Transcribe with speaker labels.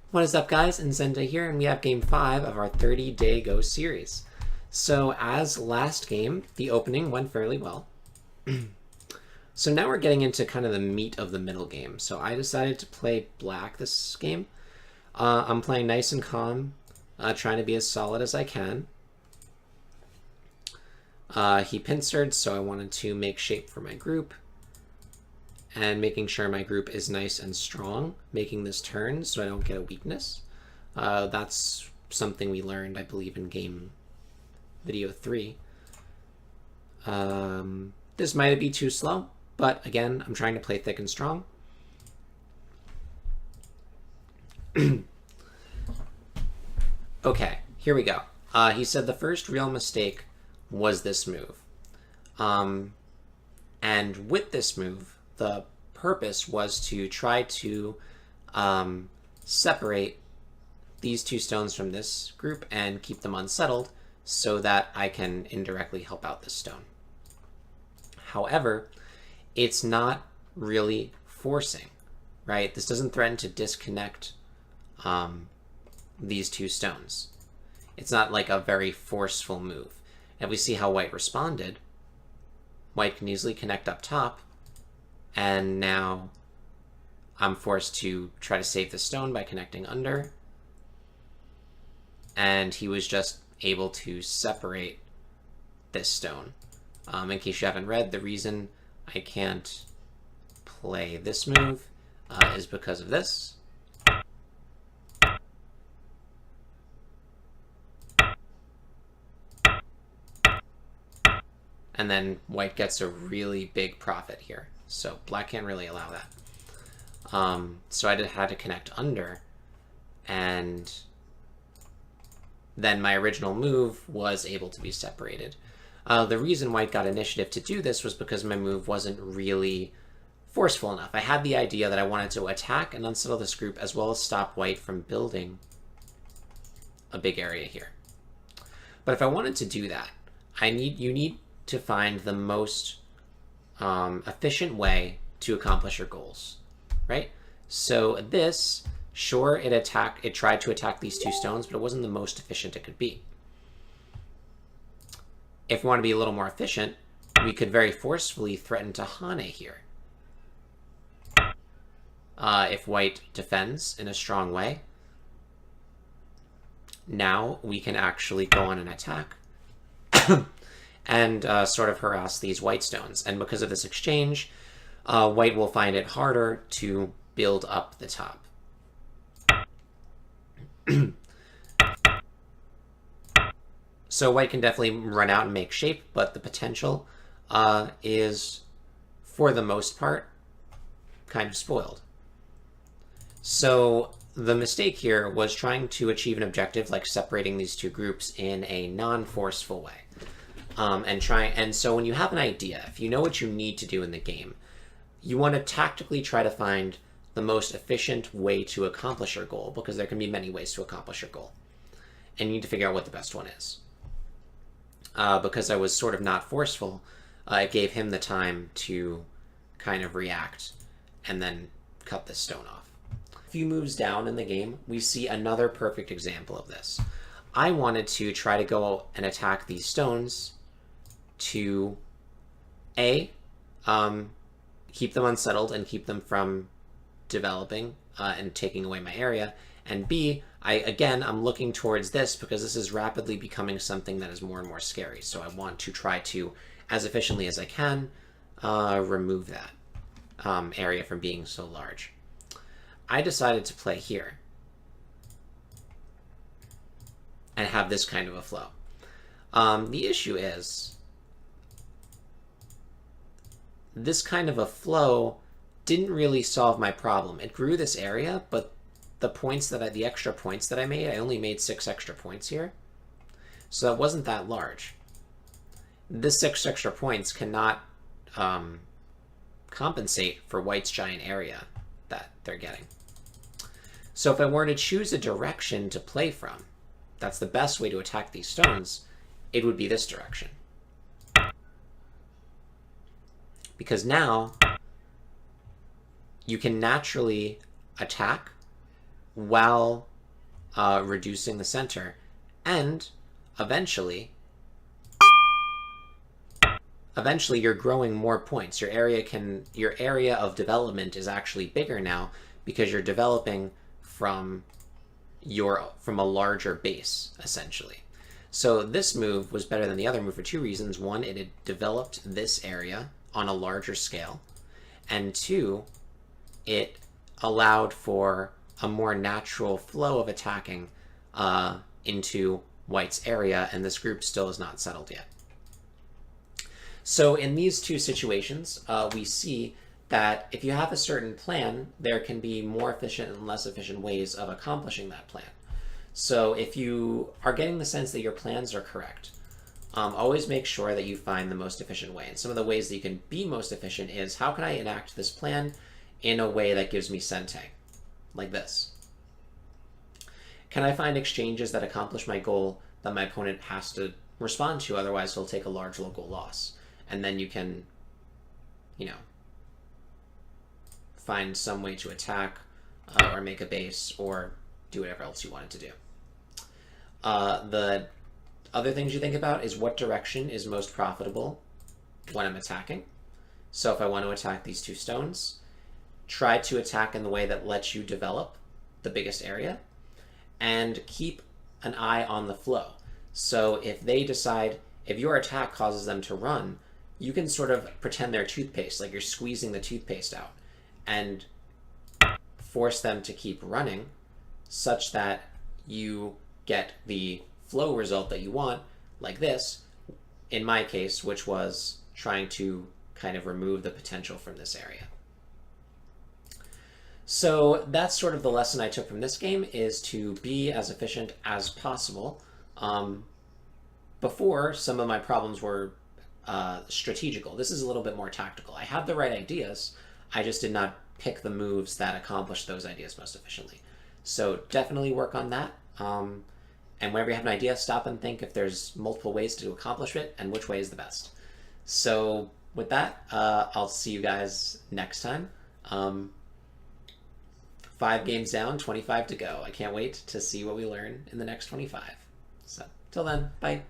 Speaker 1: What is up, guys? And Sente here, and we have game 5 of our 30-day Go series. So as last game, the opening went fairly well. So now we're getting into kind of the meat of the middle game. So I decided to play black this game. I'm playing nice and calm, trying to be as solid as I can. He pincered, so I wanted to make shape for my group. And making sure my group is nice and strong, making this turn so I don't get a weakness. That's something we learned, I believe, in game video 3. This might be too slow, but again, I'm trying to play thick and strong. Okay, here we go. He said the first real mistake was this move. And with this move, the purpose was to try to separate these two stones from this group and keep them unsettled so that I can indirectly help out this stone. However, it's not really forcing, right? This doesn't threaten to disconnect these two stones. It's not like a very forceful move. And we see how white responded. White can easily connect up top, and now I'm forced to try to save the stone by connecting under. And he was just able to separate this stone. In case you haven't read, the reason I can't play this move is because of this. And then white gets a really big profit here. So black can't really allow that. So I had to connect under, and then my original move was able to be separated. The reason white got initiative to do this was because my move wasn't really forceful enough. I had the idea that I wanted to attack and unsettle this group as well as stop white from building a big area here. But if I wanted to do that, you need to find the most efficient way to accomplish your goals, right? So this, sure, it tried to attack these two stones, but it wasn't the most efficient it could be. If we want to be a little more efficient, we could very forcefully threaten to Hane here. If white defends in a strong way, now we can actually go on an attack and sort of harass these white stones. And because of this exchange, white will find it harder to build up the top. So white can definitely run out and make shape, but the potential is, for the most part, kind of spoiled. So the mistake here was trying to achieve an objective like separating these two groups in a non-forceful way. And so when you have an idea, if you know what you need to do in the game, you want to tactically try to find the most efficient way to accomplish your goal, because there can be many ways to accomplish your goal. And you need to figure out what the best one is. Because I was sort of not forceful, it gave him the time to kind of react and then cut this stone off. A few moves down in the game, we see another perfect example of this. I wanted to try to go and attack these stones to A, keep them unsettled and keep them from developing and taking away my area, and B, I'm looking towards this because this is rapidly becoming something that is more and more scary. So I want to try to, as efficiently as I can, remove that area from being so large. I decided to play here and have this kind of a flow. The issue is, this kind of a flow didn't really solve my problem. It grew this area, but the extra points that I made, I only made 6 extra points here. So that wasn't that large. This 6 extra points cannot compensate for white's giant area that they're getting. So if I were to choose a direction to play from, that's the best way to attack these stones, it would be this direction. Because now you can naturally attack while reducing the center, and eventually you're growing more points. Your area of development is actually bigger now because you're developing from a larger base, essentially. So this move was better than the other move for two reasons. One, it had developed this area on a larger scale, and two, it allowed for a more natural flow of attacking into White's area, and this group still is not settled yet. So in these two situations, we see that if you have a certain plan, there can be more efficient and less efficient ways of accomplishing that plan. So if you are getting the sense that your plans are correct, always make sure that you find the most efficient way. And some of the ways that you can be most efficient is, how can I enact this plan in a way that gives me Sente? Like this. Can I find exchanges that accomplish my goal that my opponent has to respond to, otherwise he'll take a large local loss? And then you can, find some way to attack or make a base or do whatever else you wanted to do. The other things you think about is what direction is most profitable when I'm attacking. So if I want to attack these two stones, try to attack in the way that lets you develop the biggest area, and keep an eye on the flow. So if your attack causes them to run, you can sort of pretend they're toothpaste, like you're squeezing the toothpaste out, and force them to keep running such that you get the flow result that you want, like this, in my case, which was trying to kind of remove the potential from this area. So that's sort of the lesson I took from this game, is to be as efficient as possible. Before, some of my problems were strategical. This is a little bit more tactical. I have the right ideas, I just did not pick the moves that accomplish those ideas most efficiently. So definitely work on that. And whenever you have an idea, stop and think if there's multiple ways to accomplish it and which way is the best. So with that, I'll see you guys next time. 5 games down, 25 to go. I can't wait to see what we learn in the next 25. So till then, bye.